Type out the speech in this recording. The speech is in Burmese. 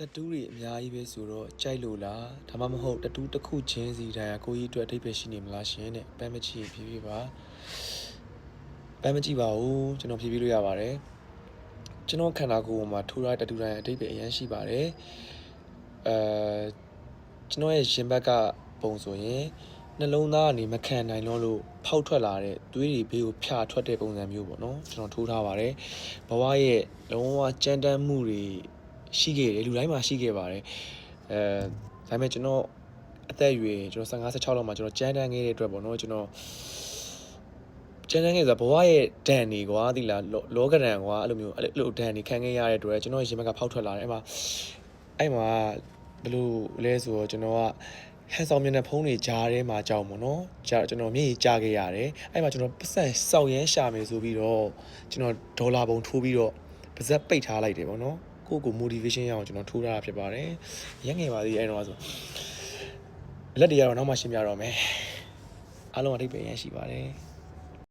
တတူးတွေအများကြီးပဲဆိုတော့ကြိုက်လို့လားဒါမှမဟုတ်တတူးတစ်ခုချင်းစီတိုင်းကိုကြီးအတွက်အထိပ္ပယ်ရှိနေမလားရှင်တဲ့ပန်းမကြည့်ဖြည်းဖြည်းပါပန်းမကြည့်ပါဘူးကျွန်တော်ဖြည်းဖြည်းလို့ရပါတယ်ကျွန်တော်ခန္ဓာကိုယ်ပေါ်မှာထိုးထားတဲ့တတူးတိုင်းအထိပ္ပယ်အရင်ရှိပါတယ်ကျွန်တော်ရဲ့ရင်ဘက်ကပုံဆိုရင်နှလုံးသားကနေမခံနိုင်လို့ဖောက်ထွက်လာတဲ့သွေးတွေဘေးကိုဖြာထွက်တဲ့ပုံစံမျိုးပေါ့နော်ကျွန်တော်ထိုးထားပါတယ်ဘဝရဲ့လုံးဝကြမ်းတမ်းမှုတွေရှိခဲ့တယ်လူတိုင်းမှာရှိခဲ့ပါတယ်ဒါပေမဲ့ကျွန်တော်အသက်အရွယ်ကျွန်တော်15 16လောက်မှာကျွန်တော်ကြမ်းတမ်းခဲ့တဲ့အတွက်ပေါ့နော်ကျွန်တော်ကြမ်းတမ်းခဲ့ဆိုတာဘဝရဲ့ဒဏ်တွေကွာသိလားလောကဒဏ်ကွာအဲ့လိုဒဏ်တွေခံခဲ့ရတဲ့အတွက်ကျွန်တော်ရင်ဘက်ကဖောက်ထွက်လာတယ်အဲ့မှာဘယ်လိုလဲဆိုတော့ကျွန်တော်ကဟန်ဆောင်မျက်နှာဖုံးတွေကြားထဲမှာကြောက်ပေါ့နော်ကျွန်တော်မျက်ရည်ကျခဲ့ရတယ်အဲ့မှာကျွန်တော်ပတ်စံစောက်ရမ်းရှာမယ်ဆိုပြီးတော့ကျွန်တော်ဒေါ်လာပုံထိုးပြီးတော့ပါဇက်ပိတ်ထားလိုက်တယ်ပေါ့နော်ကို motivation ရအောင်ကျွန်တော်ထိုးထားတာဖြစ်ပါတယ်ရက်ငယ်ပါသေးအဲ့တော့ဆိုလက်တွေကတော့နောက်မှရှင်းပြတော့မယ်အားလုံးအထိပ္ပယ်ရရှိပါတယ်